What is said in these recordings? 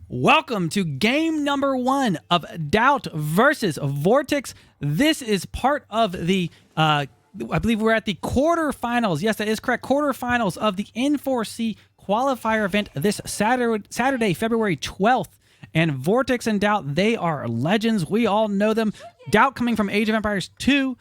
Welcome to game number 1 of Daut versus Vortix. This is part of the, I believe we're at the quarterfinals. Yes, that is correct. Quarterfinals of the N4C qualifier event this Saturday, February 12th. And Vortix and Daut, they are legends. We all know them. Daut coming from Age of Empires 2,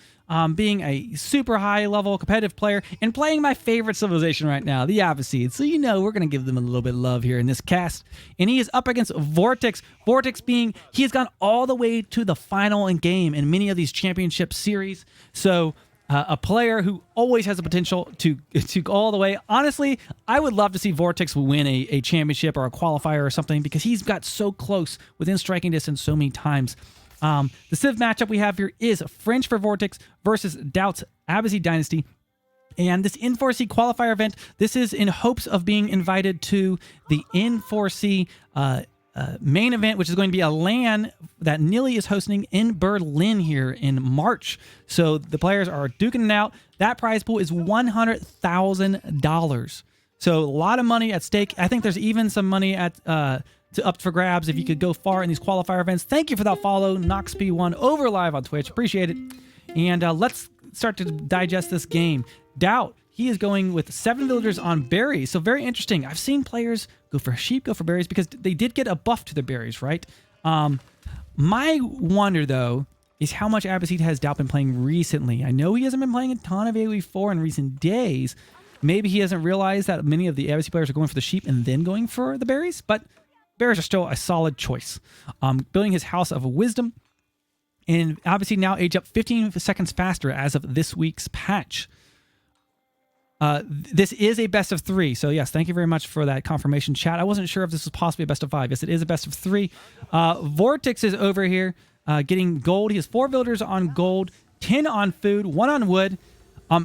being a super high-level competitive player, and playing my favorite civilization right now, the Abbasid. So you know we're going to give them a little bit of love here in this cast. And he is up against Vortix. Vortix being, he has gone all the way to the final in game in many of these championship series. So a player who always has the potential to go all the way. Honestly, I would love to see Vortix win a championship or a qualifier or something, because he's got so close within striking distance so many times. The Civ matchup we have here is Frenh for Vortix versus Daut's Abbasid Dynasty. And this N4C qualifier event, this is in hopes of being invited to the N4C main event, which is going to be a LAN that Nili is hosting in Berlin here in March. So the players are duking it out. That prize pool is $100,000. So a lot of money at stake. I think there's even some money at up for grabs if you could go far in these qualifier events. Thank you for that follow, NoxP1 over live on Twitch. Appreciate it. And let's start to digest this game. Daut, he is going with 7 villagers on berries. So very interesting. I've seen players go for sheep, go for berries, because they did get a buff to their berries, right? My wonder, though, is how much Abbasid has Daut been playing recently. I know he hasn't been playing a ton of AoE4 in recent days. Maybe he hasn't realized that many of the Abbasid players are going for the sheep and then going for the berries, but berries are still a solid choice. Building his House of Wisdom. And Abbasid now age up 15 seconds faster as of this week's patch. This is a best of 3. So yes, thank you very much for that confirmation, chat. I wasn't sure if this was possibly a best of 5. Yes, it is a best of 3. Vortix is over here getting gold. He has 4 villagers on gold, 10 on food, 1 on wood.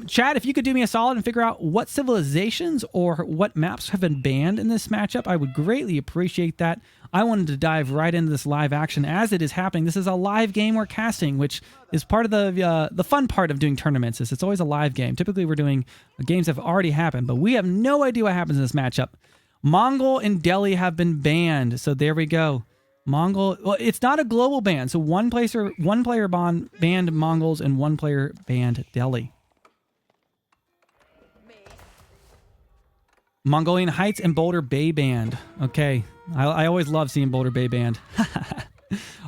Chat, if you could do me a solid and figure out what civilizations or what maps have been banned in this matchup, I would greatly appreciate that. I wanted to dive right into this live action as it is happening. This is a live game we're casting, which is part of the fun part of doing tournaments. Is it's always a live game. Typically, we're doing games that have already happened, but we have no idea what happens in this matchup. Mongol and Delhi have been banned, so there we go. Mongol, well, it's not a global ban, so one player banned Mongols and 1 player banned Delhi. Mongolian Heights and Boulder Bay banned. Okay. I always love seeing Boulder Bay banned.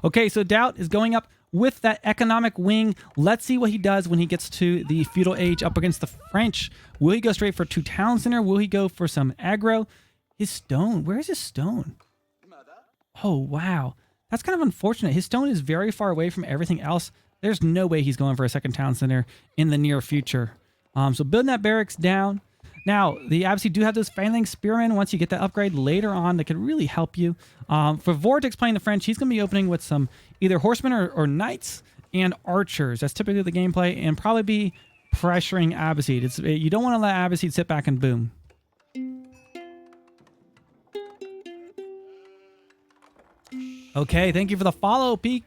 Okay, so Daut is going up with that economic wing. Let's see what he does when he gets to the feudal age up against the French. Will he go straight for 2 town center? Will he go for some aggro? His stone. Where is his stone? Oh, wow. That's kind of unfortunate. His stone is very far away from everything else. There's no way he's going for a second town center in the near future. So building that barracks down. Now, the Abbasid do have those Phalanx Spearmen. Once you get that upgrade later on, that could really help you. For Vortix playing the French, he's going to be opening with some either horsemen or knights and archers. That's typically the gameplay, and probably be pressuring Abbasid. You don't want to let Abbasid sit back and boom. Okay, thank you for the follow, Peak.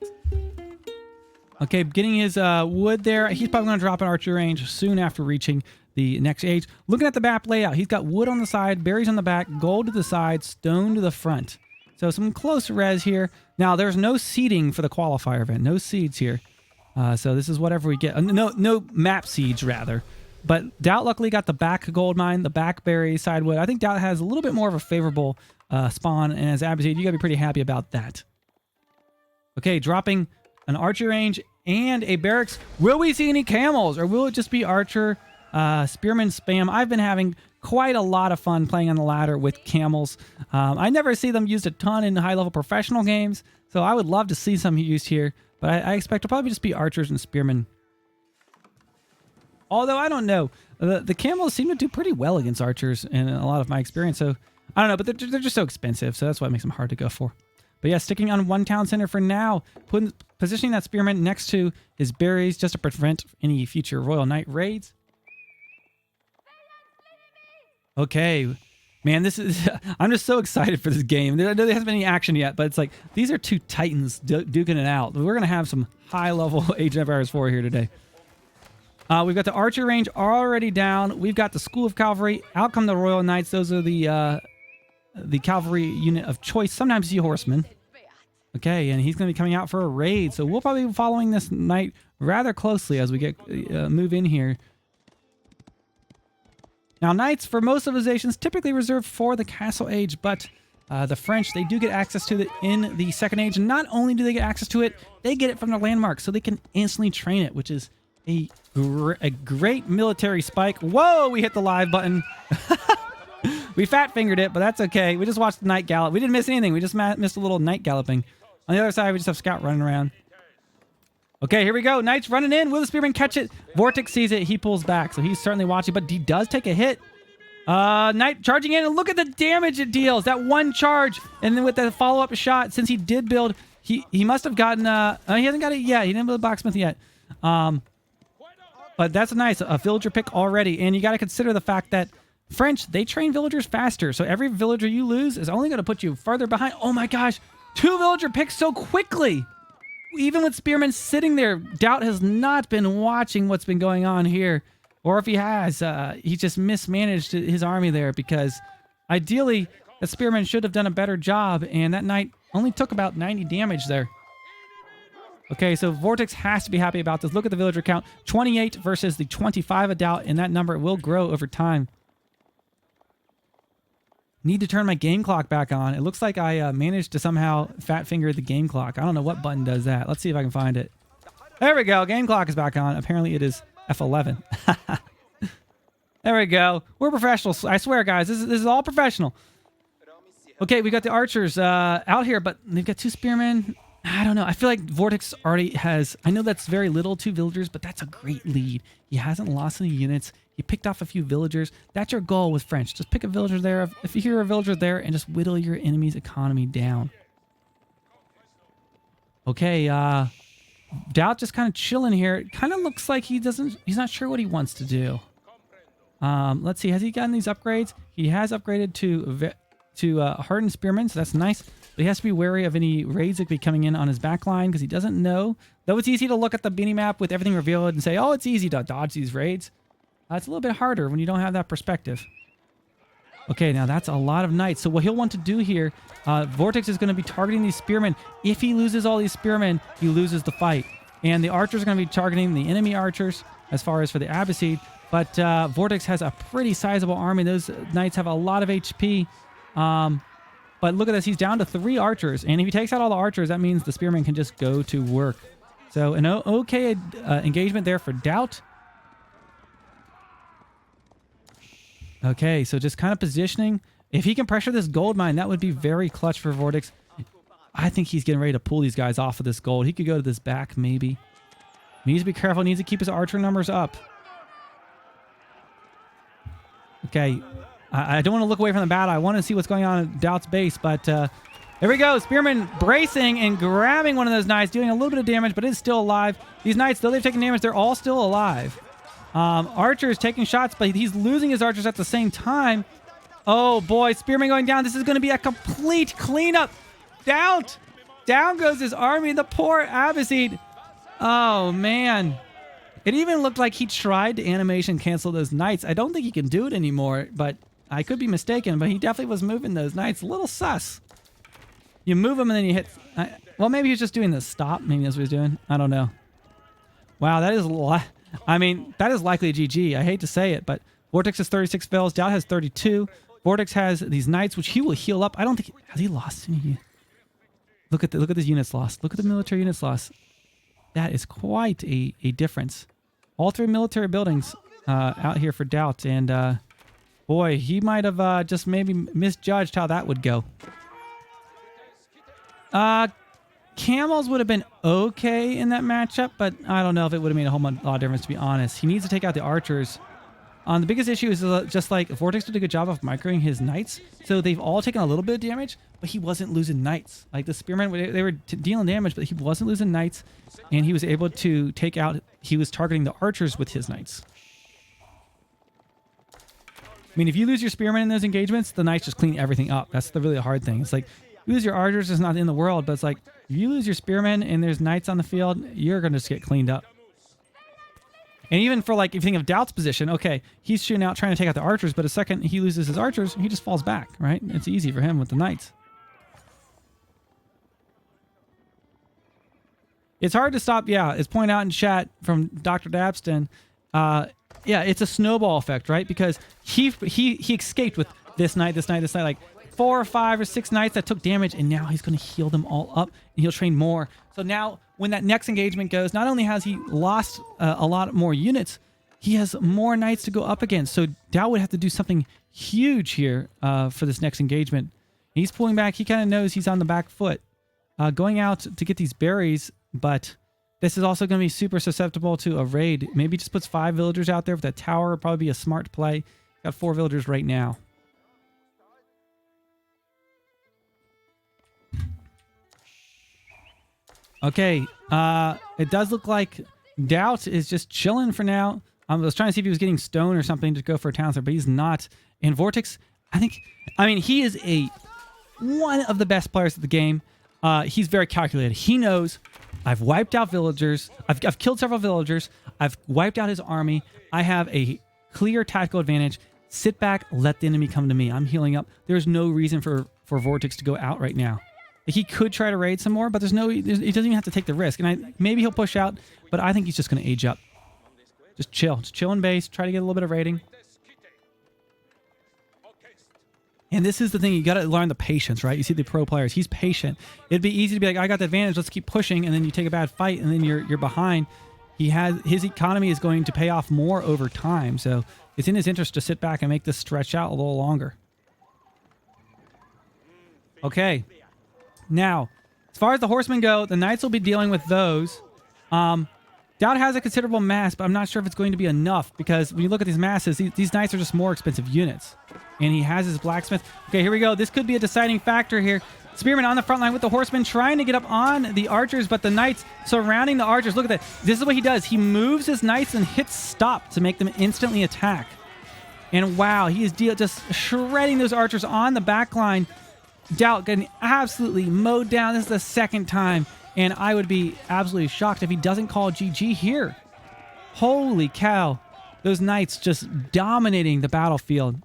Okay, getting his wood there. He's probably going to drop an archer range soon after reaching the next age. Looking at the map layout, he's got wood on the side, berries on the back, gold to the side, stone to the front. So some close res here. Now, there's no seeding for the qualifier event. No seeds here. So this is whatever we get. No map seeds, rather. But Daut luckily got the back gold mine, the back berry, side wood. I think Daut has a little bit more of a favorable spawn. And as Abbasid, you got to be pretty happy about that. Okay, dropping an archer range and a barracks. Will we see any camels, or will it just be archer spearman spam? I've been having quite a lot of fun playing on the ladder with camels. I never see them used a ton in high-level professional games, so I would love to see some used here, but I expect to probably just be archers and spearmen. Although, I don't know. The camels seem to do pretty well against archers in a lot of my experience, so I don't know, but they're just so expensive, so that's why it makes them hard to go for. But yeah, sticking on 1 town center for now, positioning that spearman next to his berries just to prevent any future Royal Knight raids. Okay, man, this is... I'm just so excited for this game. There hasn't been any action yet, but it's like, these are 2 titans duking it out. We're going to have some high-level Age of Empires 4 here today. We've got the archer range already down. We've got the School of Cavalry. Out come the Royal Knights. Those are the the cavalry unit of choice. Sometimes you see horsemen. Okay, and he's going to be coming out for a raid. So we'll probably be following this knight rather closely as we get move in here. Now, knights for most civilizations typically reserved for the Castle Age, but the French, they do get access to it in the Second Age. And not only do they get access to it, they get it from their landmarks, so they can instantly train it, which is a great military spike. Whoa, we hit the live button. We fat-fingered it, but that's okay. We just watched the knight gallop. We didn't miss anything. We just missed a little knight galloping. On the other side, we just have Scout running around. Okay, here we go. Knight's running in. Will the Spearman catch it? Vortix sees it. He pulls back, so he's certainly watching, but he does take a hit. Knight charging in, and look at the damage it deals. That one charge, and then with the follow-up shot, since he did build, he must have gotten, he hasn't got it yet. He didn't build a Blacksmith yet. But that's nice. A villager pick already, and you got to consider the fact that French, they train villagers faster, so every villager you lose is only going to put you further behind. Oh my gosh, 2 villager picks so quickly. Even with Spearman sitting there, Daut has not been watching what's been going on here. Or if he has, he just mismanaged his army there, because ideally, the Spearman should have done a better job, and that knight only took about 90 damage there. Okay, so Vortix has to be happy about this. Look at the villager count. 28 versus the 25 of Daut, and that number will grow over time. Need to turn my game clock back on. It looks like I managed to somehow fat finger the game clock. I don't know what button does that. Let's see if I can find it. There we go. Game clock is back on. Apparently it is F11. There we go. We're professionals. I swear, guys. This is all professional. Okay, we got the archers out here, but they've got 2 spearmen. I don't know. I feel like Vortix already has... I know that's very little, 2 villagers, but that's a great lead. He hasn't lost any units. He picked off a few villagers. That's your goal with French. Just pick a villager there. If you hear a villager there, and just whittle your enemy's economy down. Okay, Daut just kind of chilling here. It kind of looks like he's not sure what he wants to do. Let's see. Has he gotten these upgrades? He has upgraded to hardened spearmen, so that's nice. But he has to be wary of any raids that could be coming in on his back line, because he doesn't know. Though it's easy to look at the mini-map with everything revealed and say, oh, it's easy to dodge these raids. It's a little bit harder when you don't have that perspective. Okay, now that's a lot of knights. So what he'll want to do here, Vortix is going to be targeting these spearmen. If he loses all these spearmen, he loses the fight. And the archers are going to be targeting the enemy archers as far as for the Abbasid. But Vortix has a pretty sizable army. Those knights have a lot of HP. But look at this. He's down to 3 archers. And if he takes out all the archers, that means the spearmen can just go to work. So an okay engagement there for Daut. Okay, so just kind of positioning. If he can pressure this gold mine, that would be very clutch for Vortix. I think he's getting ready to pull these guys off of this gold. He could go to this back, maybe. He needs to be careful. He needs to keep his archer numbers up. Okay, I don't want to look away from the battle. I want to see what's going on at Daut's base, but there we go. Spearman bracing and grabbing one of those knights, doing a little bit of damage, but it's still alive. These knights, though they've taken damage, they're all still alive. Archer is taking shots, but he's losing his archers at the same time. Oh boy, Spearman going down. This is going to be a complete cleanup. Daut! Down goes his army. The poor Abbasid. Oh man. It even looked like he tried to animation cancel those knights. I don't think he can do it anymore, but I could be mistaken, but he definitely was moving those knights. A little sus. You move them and then you hit... well, maybe he's just doing the stop. Maybe that's what he's doing. I don't know. Wow, that is a lot. I mean, that is likely a GG. I hate to say it, but Vortix has 36 fills. Daut has 32. Vortix has these knights, which he will heal up. I don't think... Has he lost any? Look at this units lost. Look at the military units lost. That is quite a difference. All 3 military buildings out here for Daut. And boy, he might have just maybe misjudged how that would go. Camels would have been okay in that matchup, but I don't know if it would have made a whole lot of difference, to be honest. He needs to take out the archers. The biggest issue is just like Vortix did a good job of microing his knights, so they've all taken a little bit of damage, but he wasn't losing knights. Like the spearmen, they were dealing damage, but he wasn't losing knights, and he was able to take out... He was targeting the archers with his knights. I mean, if you lose your spearmen in those engagements, the knights just clean everything up. That's the really hard thing. It's like, you lose your archers is not in the world, but it's like, if you lose your spearmen and there's knights on the field, you're going to just get cleaned up. And even for like, if you think of Daut's position, okay, he's shooting out trying to take out the archers, but a second he loses his archers, he just falls back, right? It's easy for him with the knights. It's hard to stop. Yeah, it's pointed out in chat from Dr. Dabston. Yeah, it's a snowball effect, right? Because he escaped with this knight, like 4 or 5 or 6 knights that took damage, and now he's going to heal them all up, and he'll train more. So now when that next engagement goes, not only has he lost a lot more units, he has more knights to go up against. So Daut would have to do something huge here for this next engagement. He's pulling back. He kind of knows he's on the back foot. Going out to get these berries, but this is also going to be super susceptible to a raid. Maybe just puts 5 villagers out there with that tower. Would probably be a smart play. Got 4 villagers right now. Okay, it does look like Daut is just chilling for now. I was trying to see if he was getting stone or something to go for a town center, but he's not. And Vortix, I mean, he is one of the best players of the game. He's very calculated. He knows I've wiped out villagers. I've killed several villagers. I've wiped out his army. I have a clear tactical advantage. Sit back, let the enemy come to me. I'm healing up. There's no reason for Vortix to go out right now. He could try to raid some more, but he doesn't even have to take the risk. And maybe he'll push out, but I think he's just going to age up. Just chill. Just chill in base. Try to get a little bit of raiding. And this is the thing. You got to learn the patience, right? You see the pro players. He's patient. It'd be easy to be like, I got the advantage. Let's keep pushing. And then you take a bad fight, and then you're behind. His economy is going to pay off more over time. So it's in his interest to sit back and make this stretch out a little longer. Okay. Now, as far as the horsemen go, the knights will be dealing with those. Daut has a considerable mass, but I'm not sure if it's going to be enough, because when you look at these masses, these knights are just more expensive units. And he has his blacksmith. Okay, here we go. This could be a deciding factor here. Spearman on the front line with the horsemen trying to get up on the archers, but the knights surrounding the archers. Look at that. This is what he does. He moves his knights and hits stop to make them instantly attack. And wow, he is just shredding those archers on the back line. Daut getting absolutely mowed down. This is the second time, and I would be absolutely shocked if he doesn't call GG here. Holy cow. Those knights just dominating the battlefield.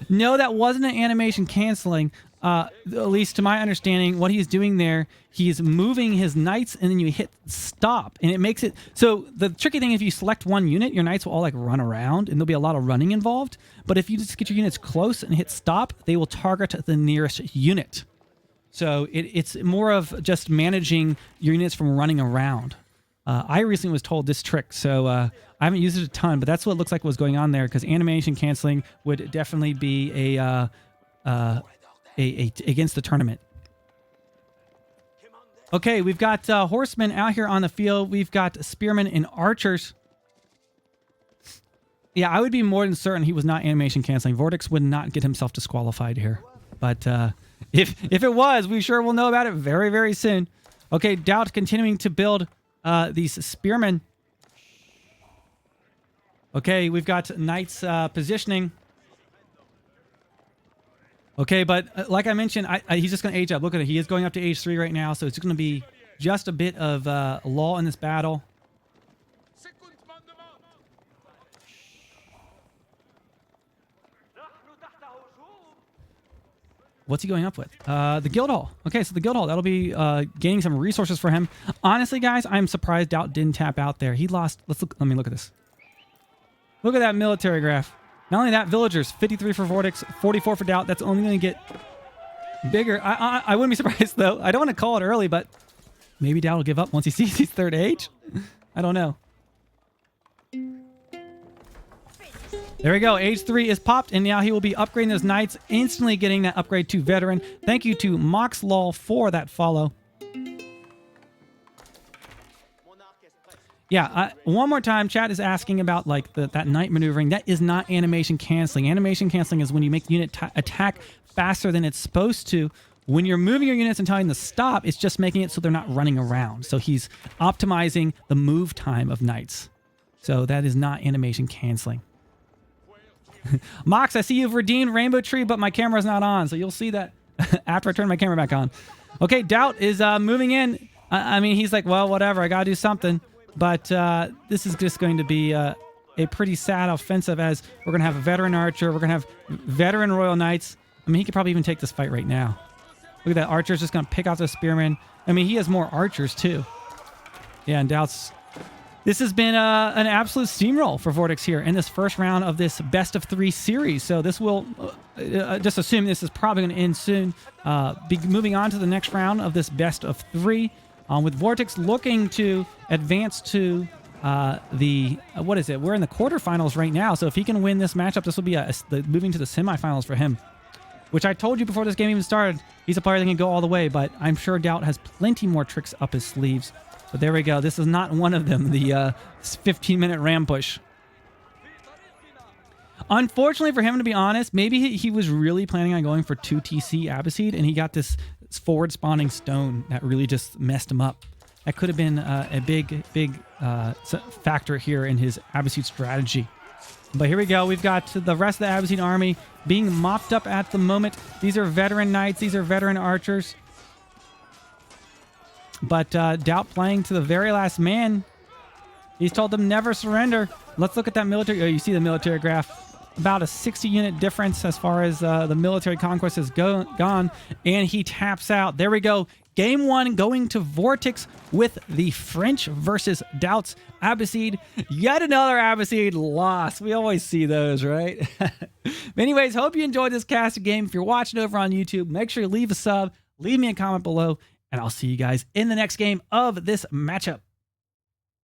No, that wasn't an animation canceling. At least to my understanding, what he's doing there, he's moving his knights, and then you hit stop, and it makes it so the tricky thing, if you select one unit, your knights will all like run around, and there'll be a lot of running involved. But if you just get your units close and hit stop, they will target the nearest unit. So it's more of just managing your units from running around. I recently was told this trick, so I haven't used it a ton, but that's what it looks like was going on there, because animation canceling would definitely be against the tournament. Okay, we've got horsemen out here on the field. We've got spearmen and archers. Yeah, I would be more than certain he was not animation canceling. Vortix would not get himself disqualified here. But if it was, we sure will know about it very, very soon. Okay, Daut continuing to build these spearmen. Okay, we've got knights positioning. Okay, but like I mentioned, he's just going to age up. Look at it. He is going up to age 3 right now, so it's going to be just a bit of lull in this battle. What's he going up with? The Guildhall. Okay, so the Guildhall, that'll be gaining some resources for him. Honestly, guys, I'm surprised Daut didn't tap out there. He lost. Let me look at this. Look at that military graph. Not only that, villagers, 53 for Vortix, 44 for Daut. That's only going to get bigger. I wouldn't be surprised, though. I don't want to call it early, but maybe Daut will give up once he sees his third age. I don't know. There we go. Age 3 is popped, and now he will be upgrading those knights, instantly getting that upgrade to veteran. Thank you to MoxLol for that follow. Yeah, one more time, chat is asking about like that knight maneuvering. That is not animation canceling. Animation canceling is when you make the unit attack faster than it's supposed to. When you're moving your units and telling them to stop, it's just making it so they're not running around. So he's optimizing the move time of knights. So that is not animation canceling. Mox, I see you've redeemed Rainbow Tree, but my camera's not on. So you'll see that after I turn my camera back on. Okay, Daut is moving in. I mean, he's like, well, whatever. I got to do something. But this is just going to be a pretty sad offensive, as we're going to have a veteran archer. We're going to have veteran royal knights. I mean, he could probably even take this fight right now. Look at that. Archer's just going to pick out the spearman. I mean, he has more archers too. Yeah, and Daut's... This has been an absolute steamroll for Vortix here in this first round of this best of 3 series. So this will, just assume this is probably going to end soon, be moving on to the next round of this best of 3, with Vortix looking to advance to what is it? We're in the quarterfinals right now. So if he can win this matchup, this will be moving to the semifinals for him, which I told you before this game even started. He's a player that can go all the way, but I'm sure Daut has plenty more tricks up his sleeves. But there we go. This is not one of them, the 15-minute ram push. Unfortunately for him, to be honest, maybe he was really planning on going for 2 TC Abbasid, and he got this forward spawning stone that really just messed him up. That could have been a big factor here in his Abbasid strategy. But here we go. We've got the rest of the Abbasid army being mopped up at the moment. These are veteran knights. These are veteran archers. But Daut playing to the very last man. He's told them never surrender. Let's look at that military. Oh, you see the military graph. About a 60-unit difference as far as the military conquest has gone. And he taps out. There we go. Game 1 going to Vortix with the French versus Daut's Abbasid. Yet another Abbasid loss. We always see those, right? Anyways, hope you enjoyed this cast game. If you're watching over on YouTube, make sure you leave a sub. Leave me a comment below. And I'll see you guys in the next game of this matchup.